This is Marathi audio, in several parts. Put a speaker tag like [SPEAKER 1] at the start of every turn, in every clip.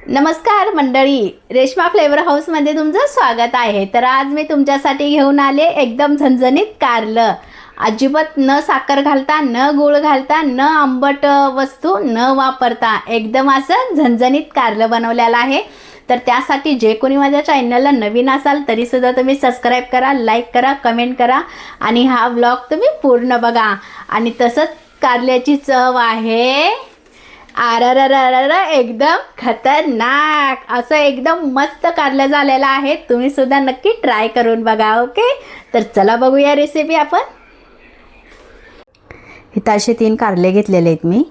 [SPEAKER 1] नमस्कार मंडळी, रेश्मा फ्लेवर हाऊसमध्ये तुमचं स्वागत आहे। तर आज मी तुमच्यासाठी घेऊन आले एकदम झणझणीत कारलं। अजिबात न साखर घालता, न गूळ घालता, न आंबट वस्तू न वापरता एकदम असं झणझणीत कारलं बनवलेलं आहे। तर त्यासाठी जे कोणी माझ्या चॅनलला नवीन असाल तरीसुद्धा तुम्ही सबस्क्राईब करा, लाईक करा, कमेंट करा आणि हा व्लॉग तुम्ही पूर्ण बघा। आणि तसंच कारल्याची चव आहे अररररर एकदम खतरनाक, असं एकदम मस्त कारलं झालेलं आहे। तुम्ही सुद्धा नक्की ट्राय करून बघा। ओके, तर चला बघूया रेसिपी आपण। इथं असे 3 कारले घेतलेले आहेत मी।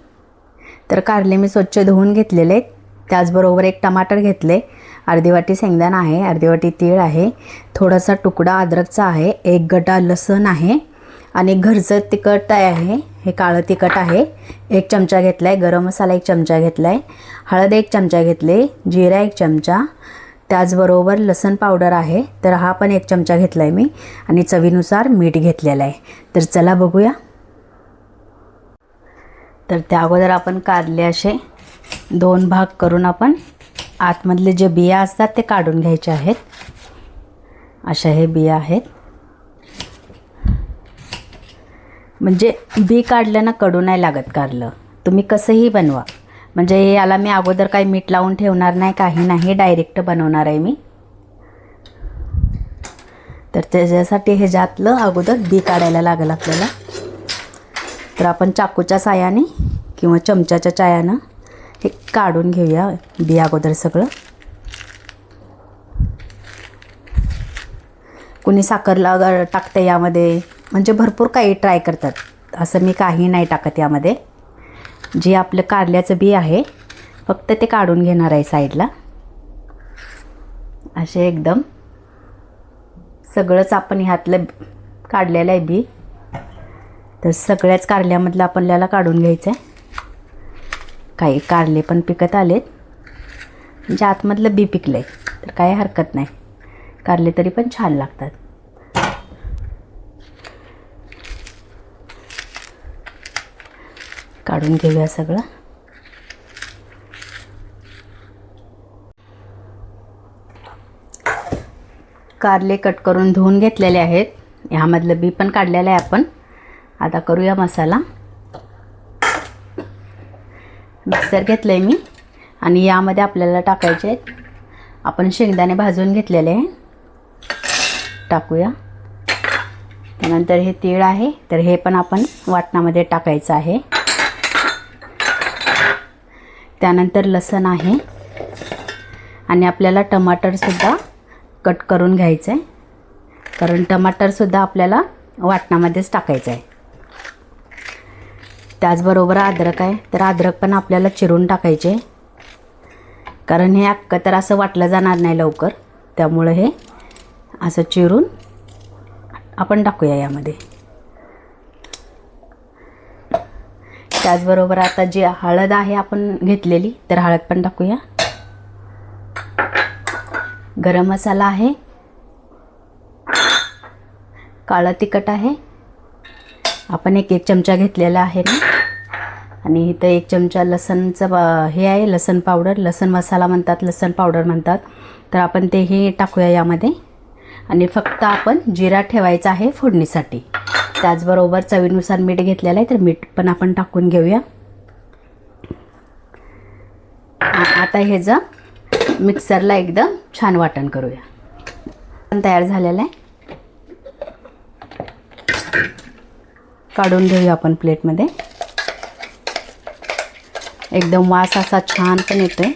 [SPEAKER 1] तर कारले मी स्वच्छ धुवून घेतलेले आहेत। त्याचबरोबर 1 टमाटर घेतले, अर्धी वाटी शेंगदाणा आहे, अर्धी वाटी तीळ आहे, थोडासा तुकडा अद्रकचा आहे, 1 गड्डा लसूण आहे आणि घरचं तिखट आहे, हे काळं तिखट आहे, 1 चमचा घेतला आहे, गरम मसाला 1 चमचा घेतला आहे, हळद 1 चमचा घेतले, जिरा 1 चमचा, त्याचबरोबर लसूण पावडर आहे तर हा पण 1 चमचा घेतला आहे मी आणि चवीनुसार मीठ घेतलेलं आहे। तर चला बघूया। तर त्या अगोदर आपण कारले असे 2 भाग करून आपण आतमधले जे बिया असतात ते काढून घ्यायचे आहेत। अशा हे बिया आहेत, म्हणजे बी काढल्यानं कडू नाही लागत कारलं। तुम्ही कसंही बनवा, म्हणजे याला मी अगोदर काही मीठ लावून ठेवणार नाही, काही नाही, डायरेक्ट बनवणार आहे मी। तर त्याच्यासाठी हे ज्यातलं अगोदर बी काढायला लागेल आपल्याला। तर आपण चाकूच्या साहाय्याने किंवा चमच्याच्या साहाय्यानं हे काढून घेऊया बी अगोदर सगळं। कुणी साखर टाकते यामध्ये, म्हणजे भरपूर काही ट्राय करतात, असं मी काही नाही टाकत यामध्ये। जे आपलं कारल्याचं बी आहे फक्त ते काढून घेणार आहे साईडला। असे एकदम सगळंच आपण ह्यातलं काढलेलं आहे बी, तर सगळ्याच कारल्यामधलं आपल्याला काढून घ्यायचं आहे। काही कारले पण पिकत आलेत, म्हणजे आतमधलं बी पिकलं आहे तर काही हरकत नाही, कारले तरी पण छान लागतात। काढून घेऊया सगळं। कारले कट करून धुवून घेतलेले आहेत, ह्यामधलं बी पण काढलेलं आहे आपण। आता करूया मसाला। मिक्सर घेतलं आहे मी आणि यामध्ये आपल्याला टाकायचे आहेत, आपण शेंगदाणे भाजून घेतलेले आहे, टाकूया। त्यानंतर हे तीळ आहे तर हे पण आपण वाटणामध्ये टाकायचं आहे। त्यानंतर लसूण आहे आणि आपल्याला टमाटरसुद्धा कट करून घ्यायचं आहे, कारण टमाटरसुद्धा आपल्याला वाटणामध्येच टाकायचं आहे। त्याचबरोबर अद्रक आहे, तर अद्रक पण आपल्याला चिरून टाकायचे, कारण हे अख्खं तर असं वाटलं जाणार नाही लवकर, त्यामुळे हे असं चिरून आपण टाकूया यामध्ये। त्याचबरोबर आता जी हळद आहे आपण घेतलेली, तर हळद पण टाकूया। गरम मसाला आहे, काळं तिखट आहे, आपण 1 चमचा घेतलेला आहे ना, आणि इथं 1 चमचा लसणचं हे आहे, लसण पावडर, लसण मसाला म्हणतात, लसण पावडर म्हणतात, तर आपण तेही टाकूया यामध्ये। आणि फक्त आपण जिरा ठेवायचा आहे फोडणीसाठी। त्याचबरोबर चवीनुसार मीठ घेतलेलं आहे, तर मीठ पण आपण टाकून घेऊया। आता हे जर मिक्सरला एकदम छान वाटण करूया। तयार झालेलं आहे, काढून घेऊया आपण प्लेटमध्ये। एकदम वास असा छान पण येतोय।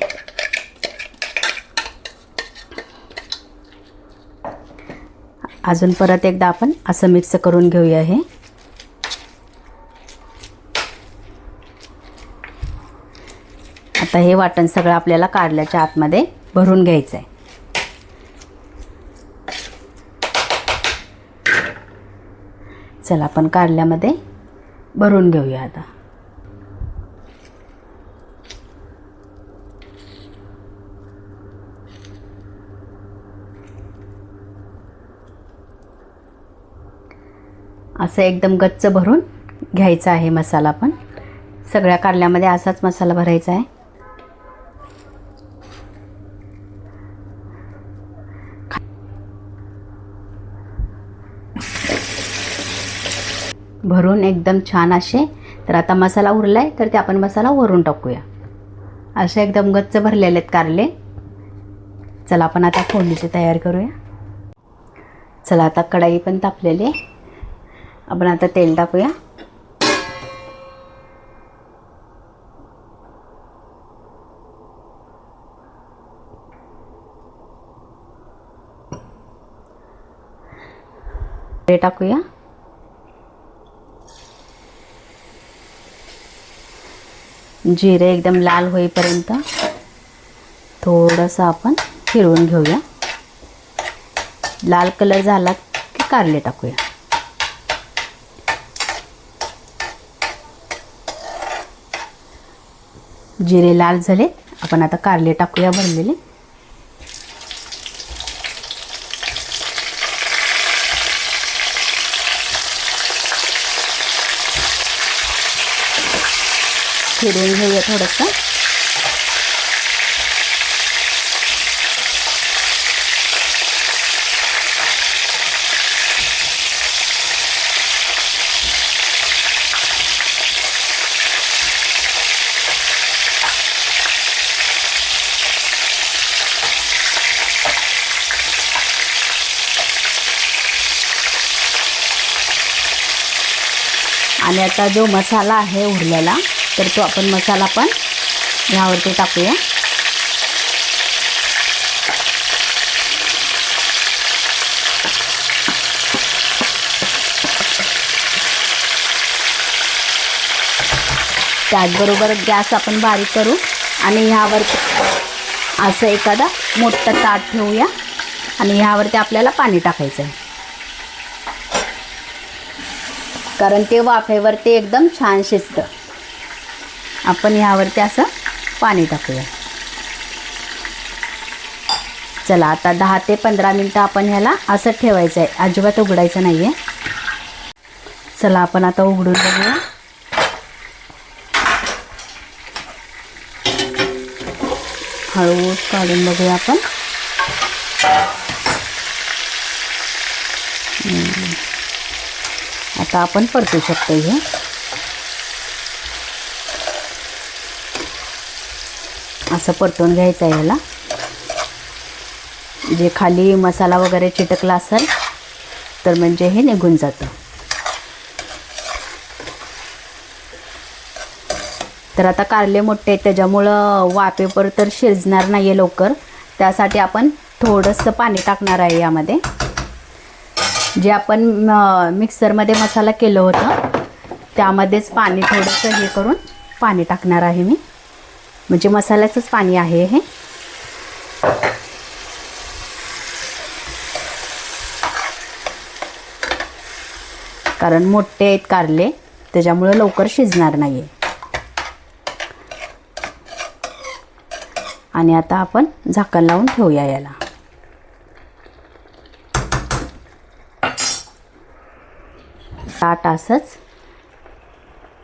[SPEAKER 1] अजून परत एकदा आपण असं मिक्स करून घेऊया हे। आता हे वाटण सगळं आपल्याला कारल्याच्या आतमध्ये भरून घ्यायचं आहे। चला आपण कारल्यामध्ये भरून घेऊया आता। असं एकदम गच्च भरून घ्यायचा आहे मसाला पण। सगळ्या कारल्यामध्ये असाच मसाला भरायचा आहे। भरून एकदम छान असे. तर आता मसाला उरला आहे तर ते आपण मसाला वरून टाकूया. असे एकदम गच्च भरलेले आहेत कारले. चला आपण आता फोडणीची तयारी करूया. चला आता कढई पण तापलेली आहे. आपण आता तेल टाकूया. ते टाकूया. जिरे एकदम लाल होईपर्यंत थोडंसं आपण फिरवून घेऊया. लाल कलर झाला की कारले टाकूया. जिरे लाल झाले, आपण आता कारले टाकूया भरलेले. फिरवून घेऊया थोडंसं. आणि आता जो मसाला आहे उरलेला तर तो आपण मसाला पण ह्यावरती टाकूया. त्याचबरोबर गॅस आपण बारीक करू आणि ह्यावर असं एखादा मोठं ताट ठेवूया आणि ह्यावरती आपल्याला पाणी टाकायचं आहे. कारण ते वाफेवरती एकदम छान शिजतं. आपण ह्यावरती असं पाणी टाकूया. चला आता 10 ते 15 मिनटं आपण ह्याला असं ठेवायचं आहे. अजिबात उघडायचं नाही आहे. चला आपण आता उघडून बघूया. हळू काढून बघूया आपण. आता आपण परतू शकतो. हे असं परतून घ्यायचं आहे ह्याला. जे खाली मसाला वगैरे चिटकला असेल तर म्हणजे हे निघून जातं. तर आता कारले मोठे आहेत त्याच्यामुळं वाफेवर तर शिजणार नाही आहे लवकर. त्यासाठी आपण थोडंसं पाणी टाकणार आहे यामध्ये. जे आपण मिक्सरमध्ये मसाला केलं होतं त्यामध्येच पाणी थोडंसं हे करून पाणी टाकणार आहे मी. म्हणजे मसाल्याचंच पाणी आहे हे. कारण मोठे आहेत कारले त्याच्यामुळे लवकर शिजणार नाही आहे. आणि आता आपण झाकण लावून ठेवूया याला. ताट असंच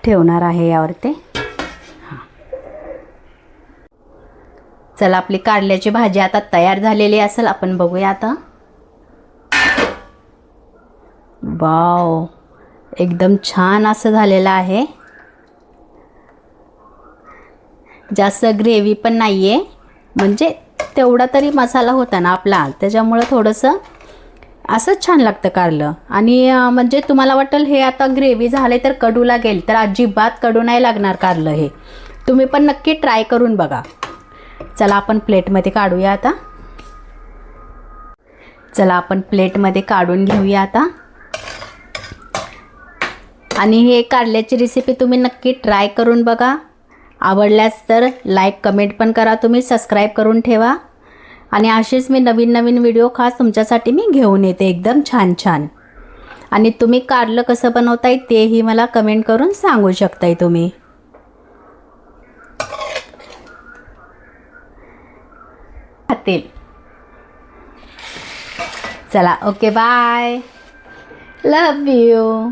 [SPEAKER 1] ठेवणार आहे यावरती. हां चला आपली कारल्याची भाजी आता तयार झालेली असेल. आपण बघूया आता. वाव एकदम छान असं झालेलं आहे. जास्त ग्रेव्ही पण नाही आहे. म्हणजे तेवढा तरी मसाला होता ना आपला त्याच्यामुळं थोडंसं असंच छान लागतं कारलं. आणि म्हणजे तुम्हाला वाटेल हे आता ग्रेव्ही झाले तर कडू लागेल, तर अजिबात कडू नाही लागणार कारलं हे. तुम्ही पण नक्की ट्राय करून बघा. चला आपण प्लेटमध्ये काढूया आता. चला आपण प्लेटमध्ये काढून घेऊया आता. आणि हे कारल्याची रेसिपी तुम्ही नक्की ट्राय करून बघा. आवडल्यास तर लाईक कमेंट पण करा. तुम्ही सबस्क्राईब करून ठेवा. आणि असेच मी नवीन नवीन व्हिडिओ खास तुमच्यासाठी मी घेऊन येते एकदम छान छान. आणि तुम्ही कारलं कसं बनवताय तेही मला कमेंट करून सांगू शकताय तुम्ही. खातील. चला ओके बाय. Love you.